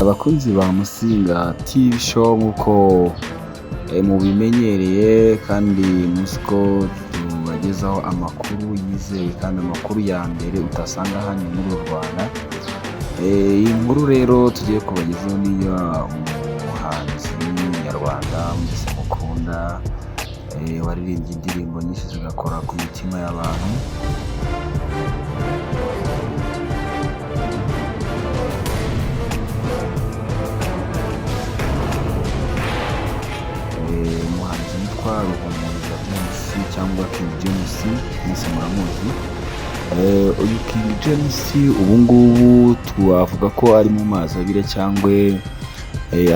Abakunzi ba Musinga TV show nk'uko mubimenyereye kandi muzi ko tubagezaho amakuru yizeye kandi amakuru ya mbere utasanga hano muri Rwanda. Iyi nkuru rero tugiye kubagezaho niyo umuhanzi nyarwanda mwese mukunda waririmbye indirimbo nyinshi zigakora ku mitima y'abantu. Umuhanzi witwa Jamus cyangwa King Jamus mwese muramuzi. Uyu King Jamus ubu ngubu twavuga ko ari mu mazi abira cyangwa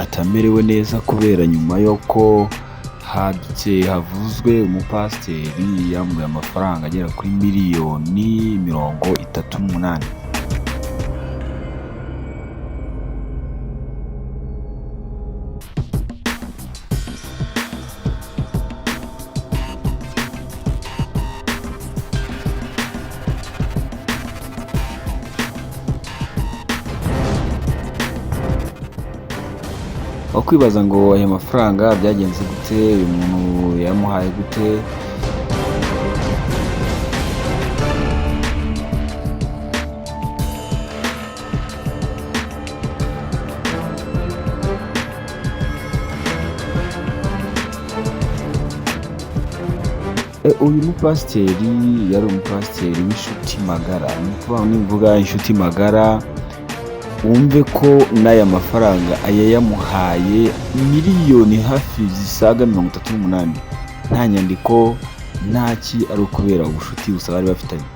atamerewe neza kubera nyuma y'uko havuzwe umupasiteri yambuye amafaranga agera kuri miliyoni 38. Kwibaza ngo aya mafaranga byagenze gute, uyu muntu yamuhaye gute? Uyu mupasiteri yari umupasiteri w'inshuti magara. Nivuga inshuti magara wumve ko n'aya mafaranga yamuhaye miliyoni hafi zisaga 38. Nta nyandiko ntaki, ari ukubera ubushuti gusa bari bafitanye.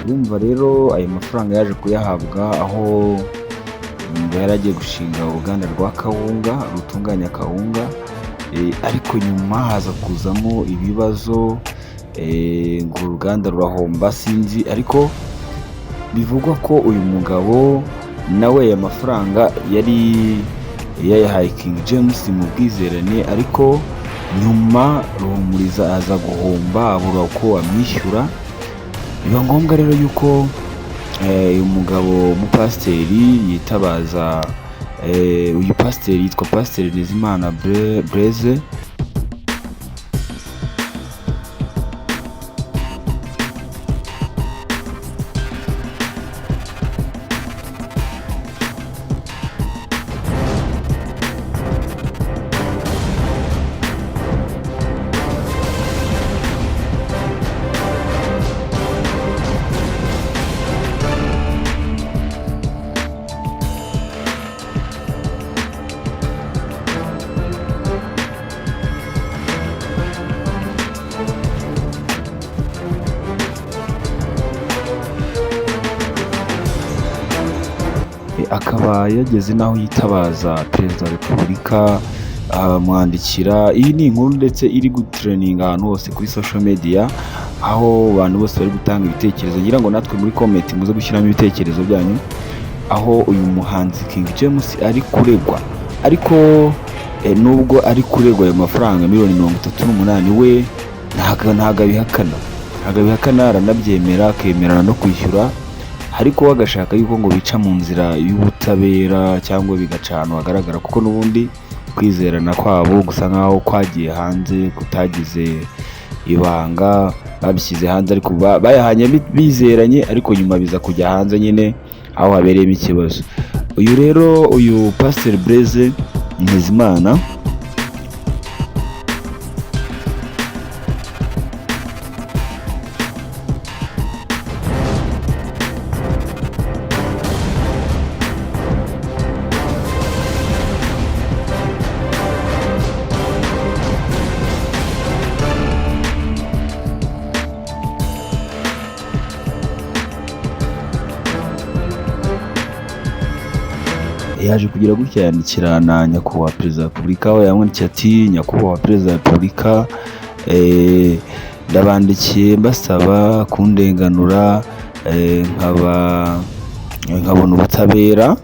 Urumva rero ayo mafaranga yaje kuyahabwa aho yari agiye gushinga uruganda rwa kawunga rutunganya kawunga, ariko nyuma haza kuzamo ibibazo ngo uruganda rurahomba sinzi, ariko bivugwa ko uyu mugabo nawe aya mafaranga yari yayahaye King Jamus mu bwizerane, ariko nyuma Ruhumuriza aza guhomba abura uko amwishyura. Biba ngombwa rero yuko uyu mugabo umupasiteri yitabaza uyu pasiteri yitwa Pasiteri Nizimana Blaise. Akaba yageze naho yitabaza Perezida wa Repubulika amwandikira. Iyi ni inkuru ndetse iri gutrendinga ahantu hose kuri social media, aho abantu bose bari gutanga ibitekerezo. Ngira ngo natwe muri comment muze gushyiramo ibitekerezo byanyu, aho uyu muhanzi King Jamus ari kuregwa, ariko nubwo ari kuregwa ayo mafaranga miliyoni 38, we ntago abihakana, aranabyemera, akemerana no kwishyura, ariko agashaka yuko ngo bica mu nzira y'ubutabera cyangwa bigaca ahantu hagaragara, kuko n'ubundi kwizerana kwabo gusa nkaho kwagiye hanze, kutagize ibanga, babishyize hanze ariko bayahanye bizeranye, ariko nyuma biza kujya hanze nyine aho habereyemo ikibazo. Uyu rero uyu Pasiteri Blaise Nizimana yaje kugira gutya yandikira na nyakubahwa perezida wa repubulika, aho yamwandikiye ati: nyakubahwa perezida wa repubulika, ndabandikiye mbasaba kundenganura nkabona ubutabera,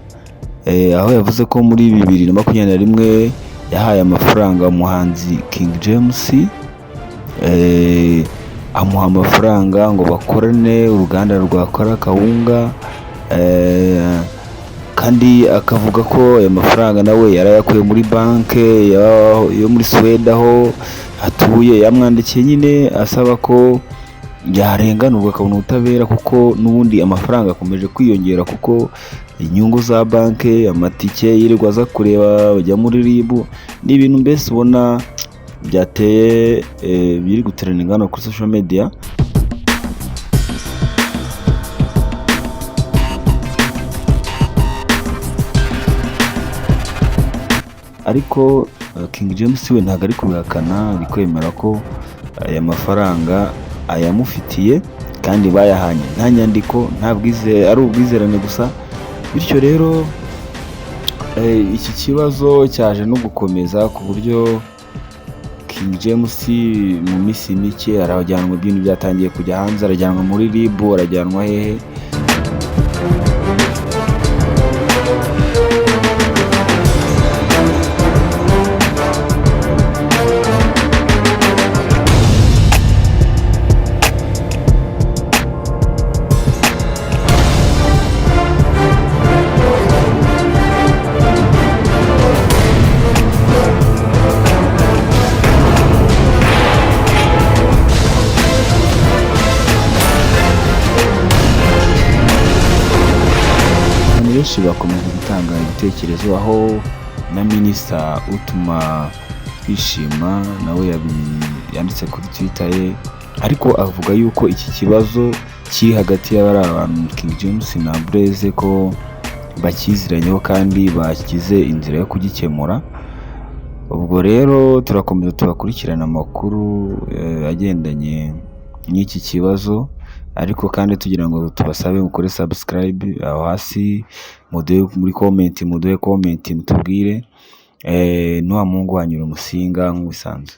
aho yavuze ko muri 2021 yahaye amafaranga umuhanzi King Jamus, amuha amafaranga ngo bakorane uruganda rwakora kawunga, kandi akavuga ko ayo mafaranga nawe yarayakuye muri banke yo muri Sweden aho atuye. Yamwandikiye nyine asaba ko yarenganurwa akabona ubutabera, kuko n'ubundi amafaranga akomeje kwiyongera, kuko inyungu za banke, amatike yirirwa aza kureba bajya muri RIB, ni ibintu mbese ubona byateye biri guterana hano kuri social media. Ariko King James we ntabwo ari kubihakana, ari kwemera ko aya mafaranga ayamufitiye kandi bayahanye nta nyandiko, ari ubwizerane gusa. Bityo rero iki kibazo cyaje no gukomeza ku buryo King James mu minsi mike arajyanwa, ibintu byatangiye kujya hanze, arajyanwa muri RIB, arajyanwa hehe. Benshi bakomeje gutanga ibitekerezo, aho na minisita utuma twishima nawe yanditse kuri Twitter ye, ariko avuga yuko iki kibazo kiri hagati y'abari abantu King James na Blaze ko bakiziranyeho kandi bakize inzira yo kugikemura. Ubwo rero turakomeza tubakurikirana amakuru agendanye n'iki kibazo, ariko kandi tugira ngo tubasabe mukore subscribe aho hasi, muduhe muri comment, mutubwire n'uwa Mungu wanyu umusinga nk'ubisanzwe.